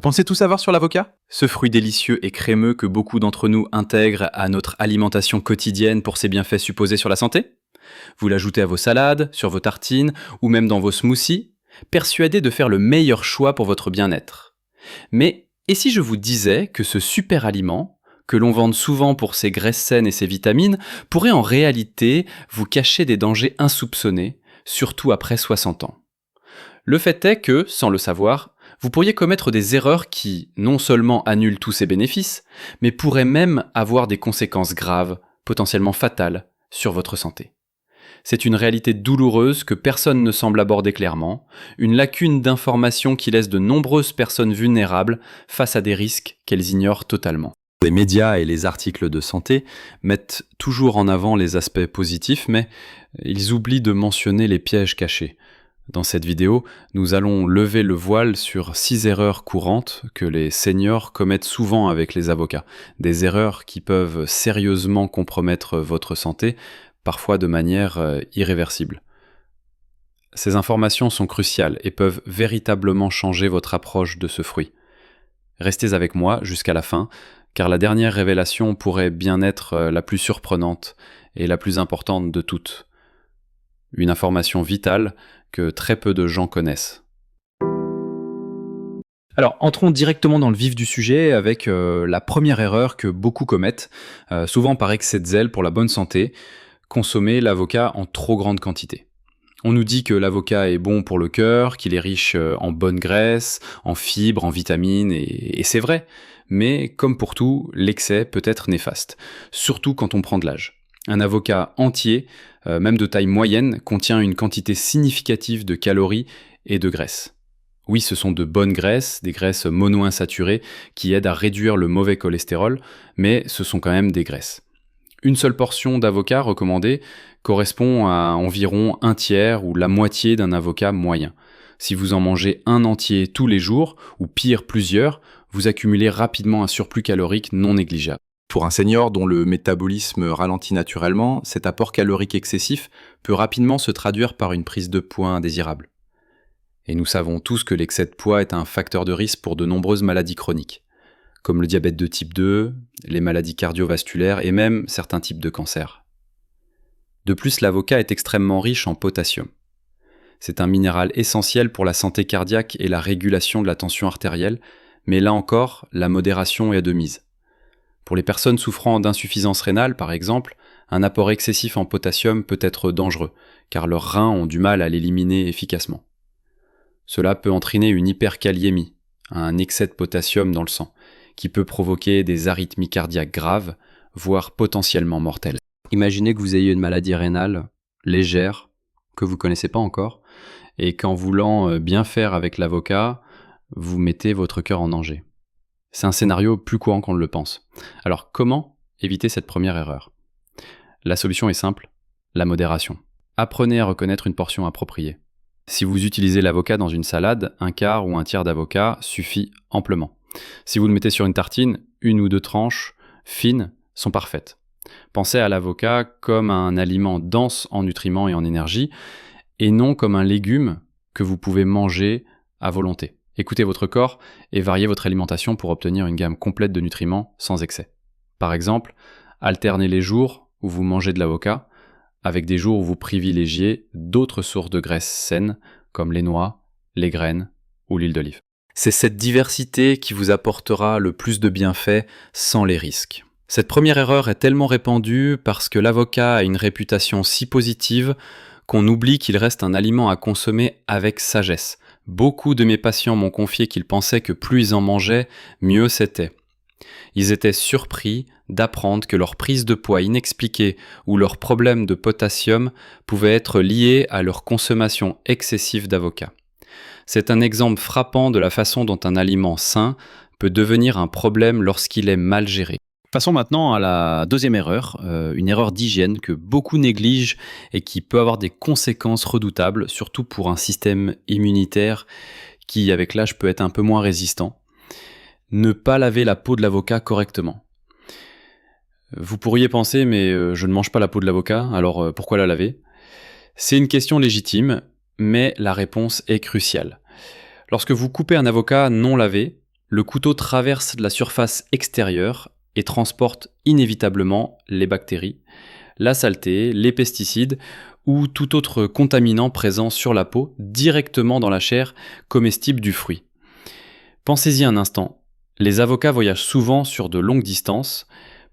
pensez tout savoir sur l'avocat? Ce fruit délicieux et crémeux que beaucoup d'entre nous intègrent à notre alimentation quotidienne pour ses bienfaits supposés sur la santé? Vous l'ajoutez à vos salades, sur vos tartines ou même dans vos smoothies, persuadé de faire le meilleur choix pour votre bien-être. Mais et si je vous disais que ce super aliment, que l'on vante souvent pour ses graisses saines et ses vitamines, pourrait en réalité vous cacher des dangers insoupçonnés, surtout après 60 ans? Le fait est que, sans le savoir, vous pourriez commettre des erreurs qui, non seulement annulent tous ces bénéfices, mais pourraient même avoir des conséquences graves, potentiellement fatales, sur votre santé. C'est une réalité douloureuse que personne ne semble aborder clairement, une lacune d'information qui laisse de nombreuses personnes vulnérables face à des risques qu'elles ignorent totalement. Les médias et les articles de santé mettent toujours en avant les aspects positifs, mais ils oublient de mentionner les pièges cachés. Dans cette vidéo, nous allons lever le voile sur 6 erreurs courantes que les seniors commettent souvent avec les avocats. Des erreurs qui peuvent sérieusement compromettre votre santé, parfois de manière irréversible. Ces informations sont cruciales et peuvent véritablement changer votre approche de ce fruit. Restez avec moi jusqu'à la fin, car la dernière révélation pourrait bien être la plus surprenante et la plus importante de toutes. Une information vitale que très peu de gens connaissent. Alors, entrons directement dans le vif du sujet avec la première erreur que beaucoup commettent, souvent par excès de zèle pour la bonne santé, consommer l'avocat en trop grande quantité. On nous dit que l'avocat est bon pour le cœur, qu'il est riche en bonnes graisses, en fibres, en vitamines, et c'est vrai. Mais comme pour tout, l'excès peut être néfaste, surtout quand on prend de l'âge. Un avocat entier, même de taille moyenne, contient une quantité significative de calories et de graisses. Oui, ce sont de bonnes graisses, des graisses monoinsaturées qui aident à réduire le mauvais cholestérol, mais ce sont quand même des graisses. Une seule portion d'avocat recommandée correspond à environ un tiers ou la moitié d'un avocat moyen. Si vous en mangez un entier tous les jours, ou pire plusieurs, vous accumulez rapidement un surplus calorique non négligeable. Pour un senior dont le métabolisme ralentit naturellement, cet apport calorique excessif peut rapidement se traduire par une prise de poids indésirable. Et nous savons tous que l'excès de poids est un facteur de risque pour de nombreuses maladies chroniques, comme le diabète de type 2, les maladies cardiovasculaires et même certains types de cancers. De plus, l'avocat est extrêmement riche en potassium. C'est un minéral essentiel pour la santé cardiaque et la régulation de la tension artérielle, mais là encore, la modération est de mise. Pour les personnes souffrant d'insuffisance rénale, par exemple, un apport excessif en potassium peut être dangereux, car leurs reins ont du mal à l'éliminer efficacement. Cela peut entraîner une hyperkaliémie, un excès de potassium dans le sang, qui peut provoquer des arythmies cardiaques graves, voire potentiellement mortelles. Imaginez que vous ayez une maladie rénale légère, que vous ne connaissez pas encore, et qu'en voulant bien faire avec l'avocat, vous mettez votre cœur en danger. C'est un scénario plus courant qu'on ne le pense. Alors comment éviter cette première erreur? La solution est simple, la modération. Apprenez à reconnaître une portion appropriée. Si vous utilisez l'avocat dans une salade, un quart ou un tiers d'avocat suffit amplement. Si vous le mettez sur une tartine, 1 ou 2 tranches fines sont parfaites. Pensez à l'avocat comme à un aliment dense en nutriments et en énergie, et non comme un légume que vous pouvez manger à volonté. Écoutez votre corps et variez votre alimentation pour obtenir une gamme complète de nutriments sans excès. Par exemple, alternez les jours où vous mangez de l'avocat avec des jours où vous privilégiez d'autres sources de graisses saines comme les noix, les graines ou l'huile d'olive. C'est cette diversité qui vous apportera le plus de bienfaits sans les risques. Cette première erreur est tellement répandue parce que l'avocat a une réputation si positive qu'on oublie qu'il reste un aliment à consommer avec sagesse. Beaucoup de mes patients m'ont confié qu'ils pensaient que plus ils en mangeaient, mieux c'était. Ils étaient surpris d'apprendre que leur prise de poids inexpliquée ou leur problème de potassium pouvaient être liés à leur consommation excessive d'avocat. C'est un exemple frappant de la façon dont un aliment sain peut devenir un problème lorsqu'il est mal géré. Passons maintenant à la deuxième erreur, une erreur d'hygiène que beaucoup négligent et qui peut avoir des conséquences redoutables, surtout pour un système immunitaire qui, avec l'âge, peut être un peu moins résistant. Ne pas laver la peau de l'avocat correctement. Vous pourriez penser, mais je ne mange pas la peau de l'avocat, alors pourquoi la laver? C'est une question légitime, mais la réponse est cruciale. Lorsque vous coupez un avocat non lavé, Le couteau traverse la surface extérieure et transporte inévitablement les bactéries, la saleté, les pesticides ou tout autre contaminant présent sur la peau directement dans la chair comestible du fruit. Pensez-y un instant. Les avocats voyagent souvent sur de longues distances,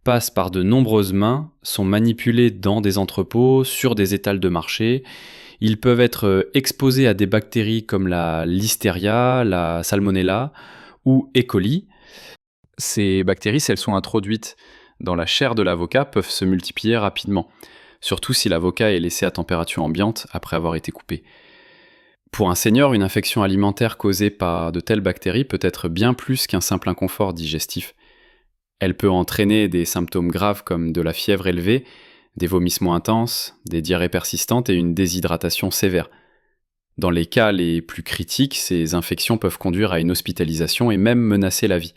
passent par de nombreuses mains, sont manipulés dans des entrepôts, sur des étals de marché. Ils peuvent être exposés à des bactéries comme la Listeria, la Salmonella ou E. coli. Ces bactéries, si elles sont introduites dans la chair de l'avocat, peuvent se multiplier rapidement, surtout si l'avocat est laissé à température ambiante après avoir été coupé. Pour un senior, une infection alimentaire causée par de telles bactéries peut être bien plus qu'un simple inconfort digestif. Elle peut entraîner des symptômes graves comme de la fièvre élevée, des vomissements intenses, des diarrhées persistantes et une déshydratation sévère. Dans les cas les plus critiques, ces infections peuvent conduire à une hospitalisation et même menacer la vie,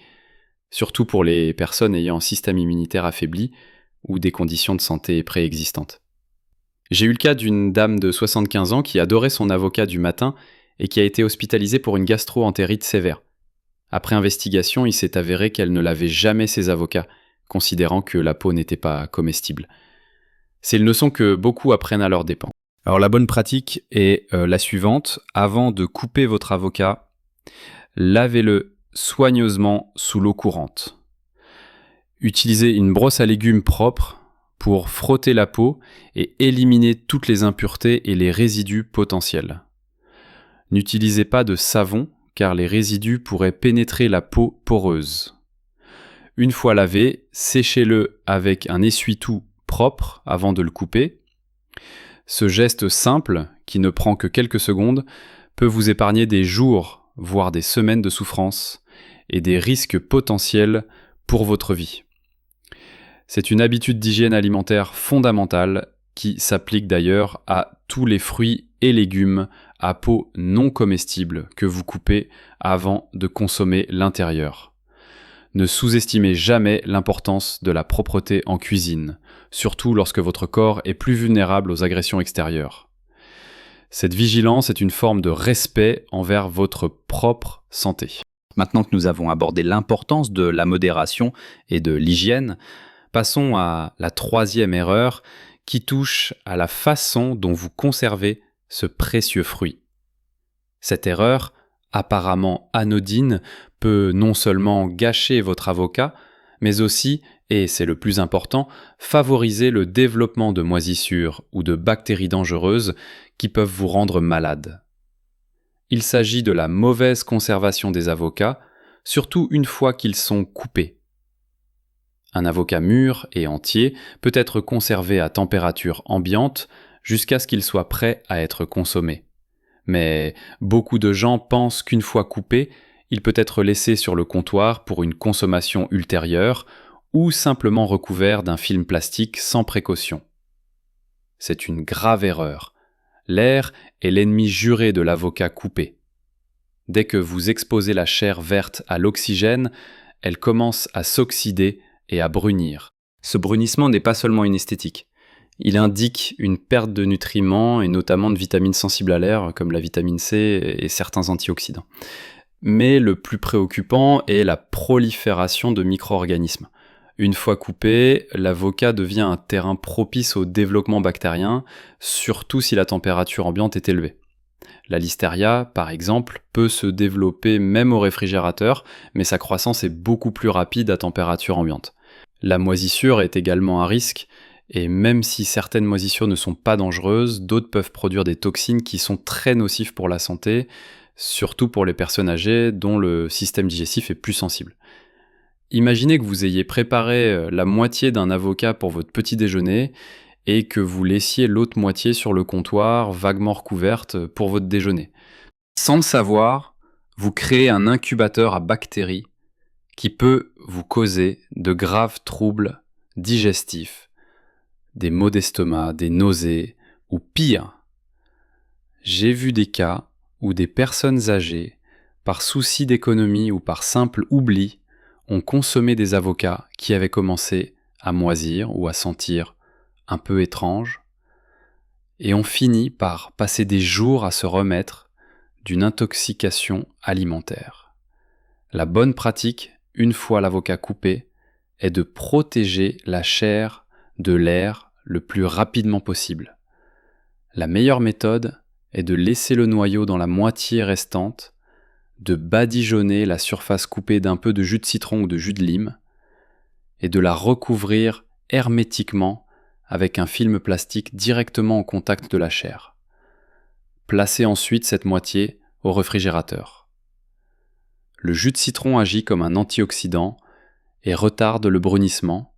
surtout pour les personnes ayant un système immunitaire affaibli ou des conditions de santé préexistantes. J'ai eu le cas d'une dame de 75 ans qui adorait son avocat du matin et qui a été hospitalisée pour une gastro-entérite sévère. Après investigation, il s'est avéré qu'elle ne lavait jamais ses avocats, considérant que la peau n'était pas comestible. C'est une leçon que beaucoup apprennent à leurs dépens. Alors la bonne pratique est la suivante. Avant de couper votre avocat, lavez-le soigneusement sous l'eau courante. Utilisez une brosse à légumes propre pour frotter la peau et éliminer toutes les impuretés et les résidus potentiels. N'utilisez pas de savon car les résidus pourraient pénétrer la peau poreuse. Une fois lavé, séchez-le avec un essuie-tout propre avant de le couper. Ce geste simple, qui ne prend que quelques secondes, peut vous épargner des jours, voire des semaines de souffrance et des risques potentiels pour votre vie. C'est une habitude d'hygiène alimentaire fondamentale qui s'applique d'ailleurs à tous les fruits et légumes à peau non comestible que vous coupez avant de consommer l'intérieur. Ne sous-estimez jamais l'importance de la propreté en cuisine, surtout lorsque votre corps est plus vulnérable aux agressions extérieures. Cette vigilance est une forme de respect envers votre propre santé. Maintenant que nous avons abordé l'importance de la modération et de l'hygiène, passons à la troisième erreur qui touche à la façon dont vous conservez ce précieux fruit. Cette erreur, apparemment anodine, peut non seulement gâcher votre avocat, mais aussi, et c'est le plus important, favoriser le développement de moisissures ou de bactéries dangereuses qui peuvent vous rendre malade. Il s'agit de la mauvaise conservation des avocats, surtout une fois qu'ils sont coupés. Un avocat mûr et entier peut être conservé à température ambiante jusqu'à ce qu'il soit prêt à être consommé. Mais beaucoup de gens pensent qu'une fois coupé, il peut être laissé sur le comptoir pour une consommation ultérieure ou simplement recouvert d'un film plastique sans précaution. C'est une grave erreur. L'air est l'ennemi juré de l'avocat coupé. Dès que vous exposez la chair verte à l'oxygène, elle commence à s'oxyder et à brunir. Ce brunissement n'est pas seulement une esthétique. Il indique une perte de nutriments et notamment de vitamines sensibles à l'air comme la vitamine C et certains antioxydants. Mais le plus préoccupant est la prolifération de micro-organismes. Une fois coupé, l'avocat devient un terrain propice au développement bactérien, surtout si la température ambiante est élevée. La Listeria, par exemple, peut se développer même au réfrigérateur, mais sa croissance est beaucoup plus rapide à température ambiante. La moisissure est également à risque, et même si certaines moisissures ne sont pas dangereuses, d'autres peuvent produire des toxines qui sont très nocives pour la santé, surtout pour les personnes âgées dont le système digestif est plus sensible. Imaginez que vous ayez préparé la moitié d'un avocat pour votre petit déjeuner et que vous laissiez l'autre moitié sur le comptoir, vaguement recouverte, pour votre déjeuner. Sans le savoir, vous créez un incubateur à bactéries qui peut vous causer de graves troubles digestifs, des maux d'estomac, des nausées, ou pire. J'ai vu des cas où des personnes âgées, par souci d'économie ou par simple oubli, ont consommé des avocats qui avaient commencé à moisir ou à sentir un peu étrange, et ont fini par passer des jours à se remettre d'une intoxication alimentaire. La bonne pratique, une fois l'avocat coupé, est de protéger la chair de l'air le plus rapidement possible. La meilleure méthode est de laisser le noyau dans la moitié restante, de badigeonner la surface coupée d'un peu de jus de citron ou de jus de lime, et de la recouvrir hermétiquement avec un film plastique directement en contact de la chair. Placez ensuite cette moitié au réfrigérateur. Le jus de citron agit comme un antioxydant et retarde le brunissement,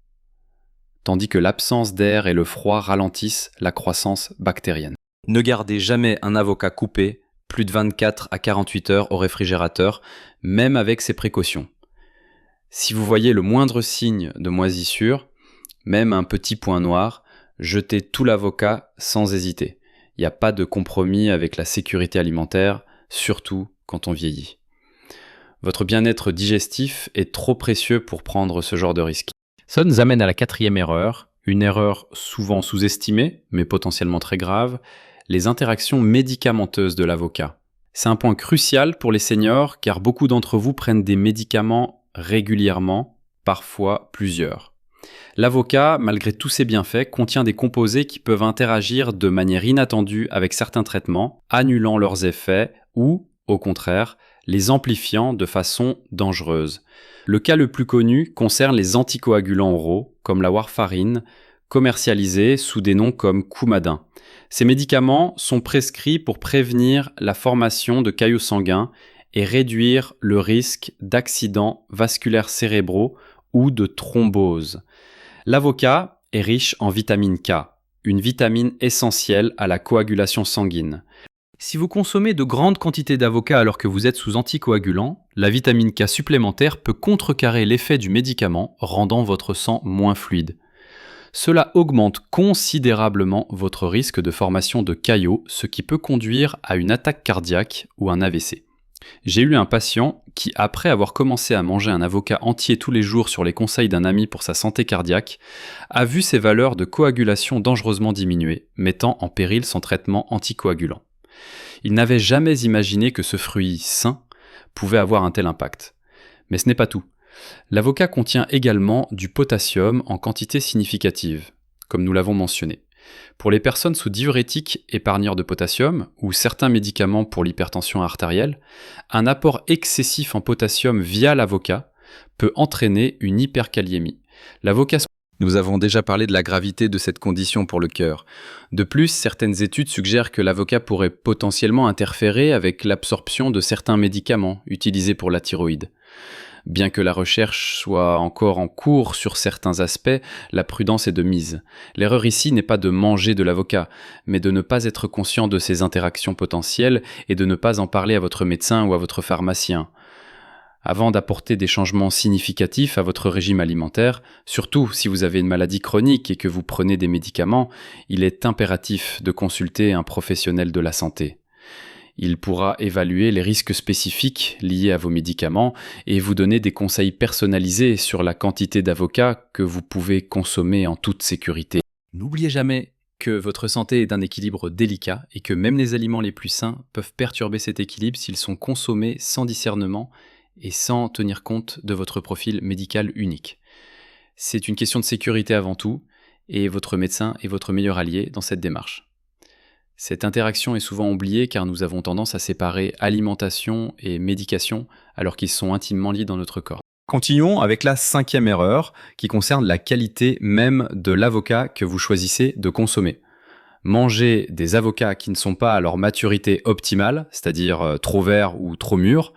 tandis que l'absence d'air et le froid ralentissent la croissance bactérienne. Ne gardez jamais un avocat coupé plus de 24 à 48 heures au réfrigérateur, même avec ces précautions. Si vous voyez le moindre signe de moisissure, même un petit point noir, jetez tout l'avocat sans hésiter. Il n'y a pas de compromis avec la sécurité alimentaire, surtout quand on vieillit. Votre bien-être digestif est trop précieux pour prendre ce genre de risque. Ça nous amène à la 4e erreur, une erreur souvent sous-estimée, mais potentiellement très grave, les interactions médicamenteuses de l'avocat. C'est un point crucial pour les seniors car beaucoup d'entre vous prennent des médicaments régulièrement, parfois plusieurs. L'avocat, malgré tous ses bienfaits, contient des composés qui peuvent interagir de manière inattendue avec certains traitements, annulant leurs effets ou, au contraire, les amplifiant de façon dangereuse. Le cas le plus connu concerne les anticoagulants oraux, comme la warfarine, commercialisés sous des noms comme Coumadin. Ces médicaments sont prescrits pour prévenir la formation de caillots sanguins et réduire le risque d'accidents vasculaires cérébraux ou de thrombose. L'avocat est riche en vitamine K, une vitamine essentielle à la coagulation sanguine. Si vous consommez de grandes quantités d'avocat alors que vous êtes sous anticoagulant, la vitamine K supplémentaire peut contrecarrer l'effet du médicament, rendant votre sang moins fluide. Cela augmente considérablement votre risque de formation de caillots, ce qui peut conduire à une attaque cardiaque ou un AVC. J'ai eu un patient qui, après avoir commencé à manger un avocat entier tous les jours sur les conseils d'un ami pour sa santé cardiaque, a vu ses valeurs de coagulation dangereusement diminuer, mettant en péril son traitement anticoagulant. Il n'avait jamais imaginé que ce fruit sain pouvait avoir un tel impact. Mais ce n'est pas tout. L'avocat contient également du potassium en quantité significative, comme nous l'avons mentionné. Pour les personnes sous diurétiques épargneurs de potassium ou certains médicaments pour l'hypertension artérielle, un apport excessif en potassium via l'avocat peut entraîner une hyperkaliémie. Nous avons déjà parlé de la gravité de cette condition pour le cœur. De plus, certaines études suggèrent que l'avocat pourrait potentiellement interférer avec l'absorption de certains médicaments utilisés pour la thyroïde. Bien que la recherche soit encore en cours sur certains aspects, la prudence est de mise. L'erreur ici n'est pas de manger de l'avocat, mais de ne pas être conscient de ses interactions potentielles et de ne pas en parler à votre médecin ou à votre pharmacien. Avant d'apporter des changements significatifs à votre régime alimentaire, surtout si vous avez une maladie chronique et que vous prenez des médicaments, il est impératif de consulter un professionnel de la santé. Il pourra évaluer les risques spécifiques liés à vos médicaments et vous donner des conseils personnalisés sur la quantité d'avocat que vous pouvez consommer en toute sécurité. N'oubliez jamais que votre santé est d'un équilibre délicat et que même les aliments les plus sains peuvent perturber cet équilibre s'ils sont consommés sans discernement et sans tenir compte de votre profil médical unique. C'est une question de sécurité avant tout, et votre médecin est votre meilleur allié dans cette démarche. Cette interaction est souvent oubliée car nous avons tendance à séparer alimentation et médication alors qu'ils sont intimement liés dans notre corps. Continuons avec la 5e erreur qui concerne la qualité même de l'avocat que vous choisissez de consommer. Manger des avocats qui ne sont pas à leur maturité optimale, c'est-à-dire trop verts ou trop mûrs.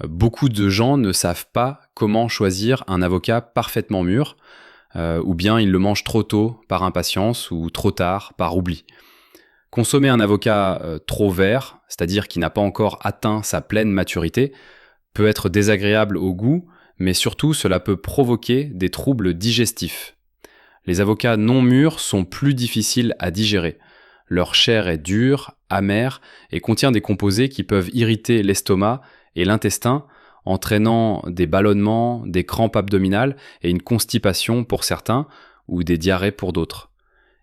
Beaucoup de gens ne savent pas comment choisir un avocat parfaitement mûr, ou bien ils le mangent trop tôt par impatience ou trop tard par oubli. Consommer un avocat trop vert, c'est-à-dire qui n'a pas encore atteint sa pleine maturité, peut être désagréable au goût, mais surtout cela peut provoquer des troubles digestifs. Les avocats non mûrs sont plus difficiles à digérer. Leur chair est dure, amère et contient des composés qui peuvent irriter l'estomac et l'intestin, entraînant des ballonnements, des crampes abdominales et une constipation pour certains ou des diarrhées pour d'autres.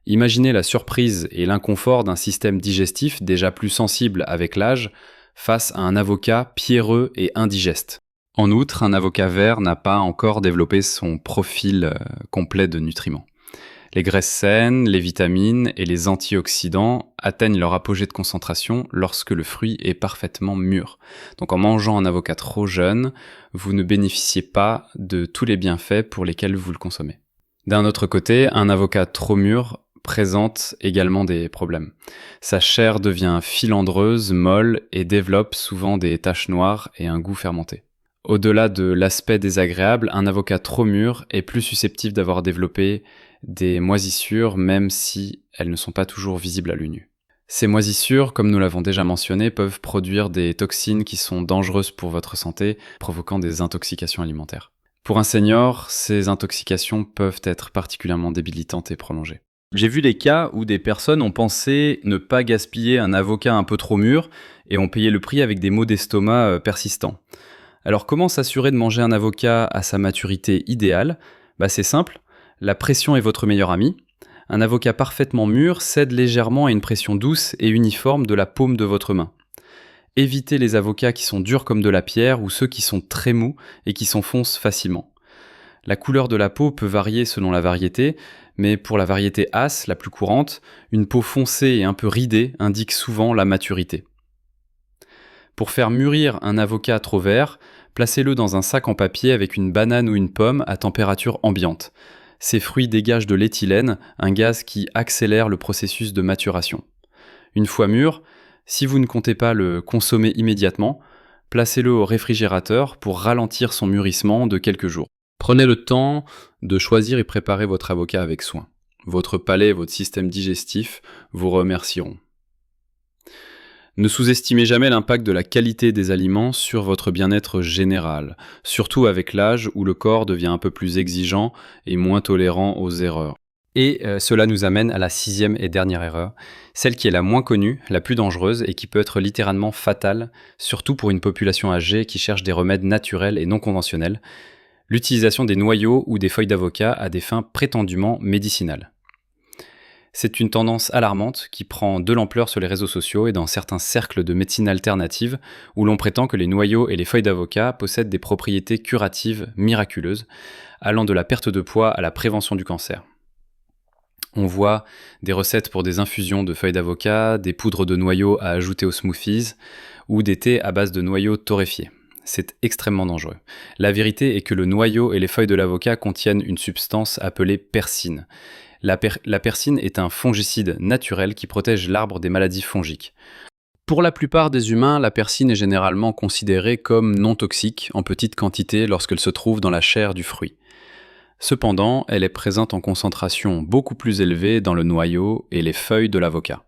Imaginez la surprise et l'inconfort d'un système digestif déjà plus sensible avec l'âge face à un avocat pierreux et indigeste. En outre, un avocat vert n'a pas encore développé son profil complet de nutriments. Les graisses saines, les vitamines et les antioxydants atteignent leur apogée de concentration lorsque le fruit est parfaitement mûr. Donc en mangeant un avocat trop jeune, vous ne bénéficiez pas de tous les bienfaits pour lesquels vous le consommez. D'un autre côté, un avocat trop mûr présente également des problèmes. Sa chair devient filandreuse, molle et développe souvent des taches noires et un goût fermenté. Au-delà de l'aspect désagréable, un avocat trop mûr est plus susceptible d'avoir développé des moisissures, même si elles ne sont pas toujours visibles à l'œil nu. Ces moisissures, comme nous l'avons déjà mentionné, peuvent produire des toxines qui sont dangereuses pour votre santé, provoquant des intoxications alimentaires. Pour un senior, ces intoxications peuvent être particulièrement débilitantes et prolongées. J'ai vu des cas où des personnes ont pensé ne pas gaspiller un avocat un peu trop mûr et ont payé le prix avec des maux d'estomac persistants. Alors comment s'assurer de manger un avocat à sa maturité idéale ? C'est simple, la pression est votre meilleur ami. Un avocat parfaitement mûr cède légèrement à une pression douce et uniforme de la paume de votre main. Évitez les avocats qui sont durs comme de la pierre ou ceux qui sont très mous et qui s'enfoncent facilement. La couleur de la peau peut varier selon la variété, mais pour la variété As, la plus courante, une peau foncée et un peu ridée indique souvent la maturité. Pour faire mûrir un avocat trop vert, placez-le dans un sac en papier avec une banane ou une pomme à température ambiante. Ces fruits dégagent de l'éthylène, un gaz qui accélère le processus de maturation. Une fois mûr, si vous ne comptez pas le consommer immédiatement, placez-le au réfrigérateur pour ralentir son mûrissement de quelques jours. Prenez le temps de choisir et préparer votre avocat avec soin. Votre palais et votre système digestif vous remercieront. Ne sous-estimez jamais l'impact de la qualité des aliments sur votre bien-être général, surtout avec l'âge où le corps devient un peu plus exigeant et moins tolérant aux erreurs. Et cela nous amène à la 6e et dernière erreur, celle qui est la moins connue, la plus dangereuse et qui peut être littéralement fatale, surtout pour une population âgée qui cherche des remèdes naturels et non conventionnels, l'utilisation des noyaux ou des feuilles d'avocat à des fins prétendument médicinales. C'est une tendance alarmante qui prend de l'ampleur sur les réseaux sociaux et dans certains cercles de médecine alternative où l'on prétend que les noyaux et les feuilles d'avocat possèdent des propriétés curatives miraculeuses, allant de la perte de poids à la prévention du cancer. On voit des recettes pour des infusions de feuilles d'avocat, des poudres de noyaux à ajouter aux smoothies ou des thés à base de noyaux torréfiés. C'est extrêmement dangereux. La vérité est que le noyau et les feuilles de l'avocat contiennent une substance appelée persine. La persine est un fongicide naturel qui protège l'arbre des maladies fongiques. Pour la plupart des humains, la persine est généralement considérée comme non toxique en petite quantité lorsqu'elle se trouve dans la chair du fruit. Cependant, elle est présente en concentration beaucoup plus élevée dans le noyau et les feuilles de l'avocat.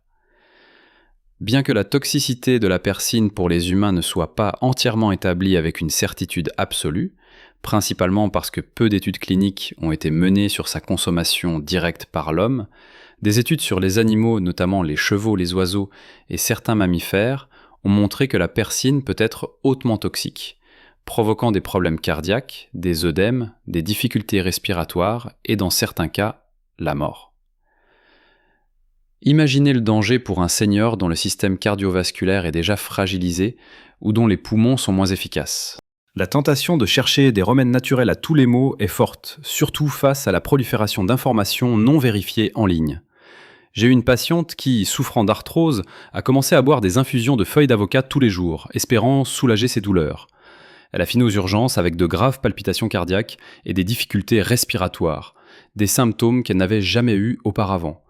Bien que la toxicité de la persine pour les humains ne soit pas entièrement établie avec une certitude absolue, principalement parce que peu d'études cliniques ont été menées sur sa consommation directe par l'homme, des études sur les animaux, notamment les chevaux, les oiseaux et certains mammifères, ont montré que la persine peut être hautement toxique, provoquant des problèmes cardiaques, des œdèmes, des difficultés respiratoires et dans certains cas, la mort. Imaginez le danger pour un senior dont le système cardiovasculaire est déjà fragilisé ou dont les poumons sont moins efficaces. La tentation de chercher des remèdes naturels à tous les maux est forte, surtout face à la prolifération d'informations non vérifiées en ligne. J'ai eu une patiente qui, souffrant d'arthrose, a commencé à boire des infusions de feuilles d'avocat tous les jours, espérant soulager ses douleurs. Elle a fini aux urgences avec de graves palpitations cardiaques et des difficultés respiratoires, des symptômes qu'elle n'avait jamais eus auparavant.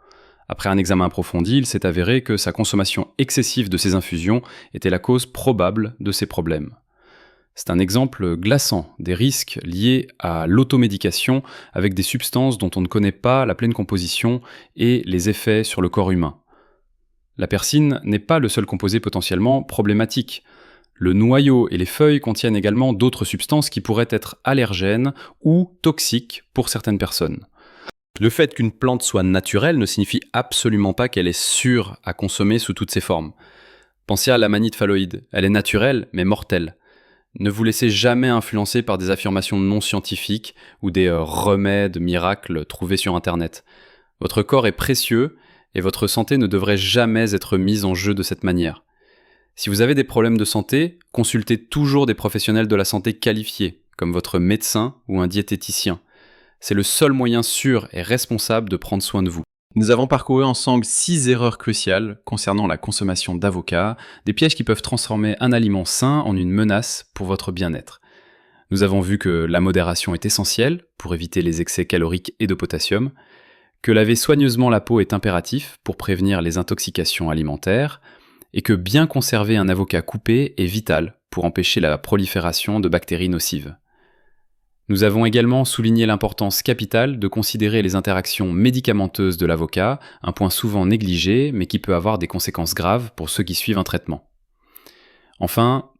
Après un examen approfondi, il s'est avéré que sa consommation excessive de ces infusions était la cause probable de ces problèmes. C'est un exemple glaçant des risques liés à l'automédication avec des substances dont on ne connaît pas la pleine composition et les effets sur le corps humain. La persine n'est pas le seul composé potentiellement problématique. Le noyau et les feuilles contiennent également d'autres substances qui pourraient être allergènes ou toxiques pour certaines personnes. Le fait qu'une plante soit naturelle ne signifie absolument pas qu'elle est sûre à consommer sous toutes ses formes. Pensez à l'amanite phalloïde, elle est naturelle mais mortelle. Ne vous laissez jamais influencer par des affirmations non scientifiques ou des remèdes miracles trouvés sur Internet. Votre corps est précieux et votre santé ne devrait jamais être mise en jeu de cette manière. Si vous avez des problèmes de santé, consultez toujours des professionnels de la santé qualifiés, comme votre médecin ou un diététicien. C'est le seul moyen sûr et responsable de prendre soin de vous. Nous avons parcouru ensemble 6 erreurs cruciales concernant la consommation d'avocat, des pièges qui peuvent transformer un aliment sain en une menace pour votre bien-être. Nous avons vu que la modération est essentielle pour éviter les excès caloriques et de potassium, que laver soigneusement la peau est impératif pour prévenir les intoxications alimentaires, et que bien conserver un avocat coupé est vital pour empêcher la prolifération de bactéries nocives. Nous avons également souligné l'importance capitale de considérer les interactions médicamenteuses de l'avocat, un point souvent négligé mais qui peut avoir des conséquences graves pour ceux qui suivent un traitement. Enfin,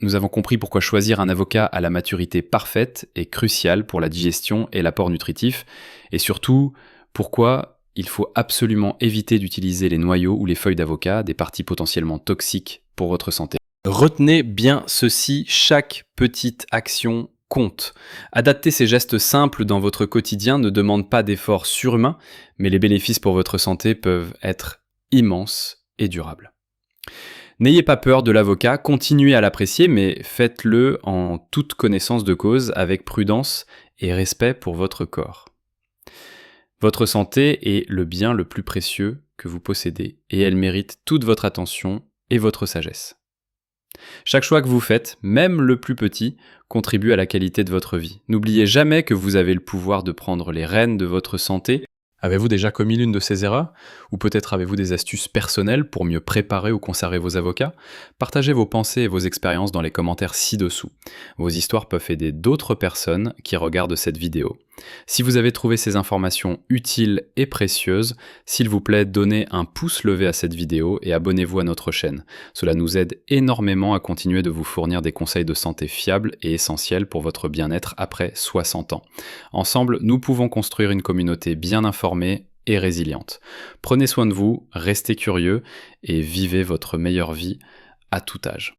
nous avons compris pourquoi choisir un avocat à la maturité parfaite est crucial pour la digestion et l'apport nutritif, et surtout pourquoi il faut absolument éviter d'utiliser les noyaux ou les feuilles d'avocat, des parties potentiellement toxiques pour votre santé. Retenez bien ceci, chaque petite action compte. Adapter ces gestes simples dans votre quotidien ne demande pas d'efforts surhumains, mais les bénéfices pour votre santé peuvent être immenses et durables. N'ayez pas peur de l'avocat, continuez à l'apprécier, mais faites-le en toute connaissance de cause, avec prudence et respect pour votre corps. Votre santé est le bien le plus précieux que vous possédez, et elle mérite toute votre attention et votre sagesse. Chaque choix que vous faites, même le plus petit, contribue à la qualité de votre vie. N'oubliez jamais que vous avez le pouvoir de prendre les rênes de votre santé. Avez-vous déjà commis l'une de ces erreurs? Ou peut-être avez-vous des astuces personnelles pour mieux préparer ou conserver vos avocats? Partagez vos pensées et vos expériences dans les commentaires ci-dessous. Vos histoires peuvent aider d'autres personnes qui regardent cette vidéo. Si vous avez trouvé ces informations utiles et précieuses, s'il vous plaît, donnez un pouce levé à cette vidéo et abonnez-vous à notre chaîne. Cela nous aide énormément à continuer de vous fournir des conseils de santé fiables et essentiels pour votre bien-être après 60 ans. Ensemble, nous pouvons construire une communauté bien informée et résiliente. Prenez soin de vous, restez curieux et vivez votre meilleure vie à tout âge.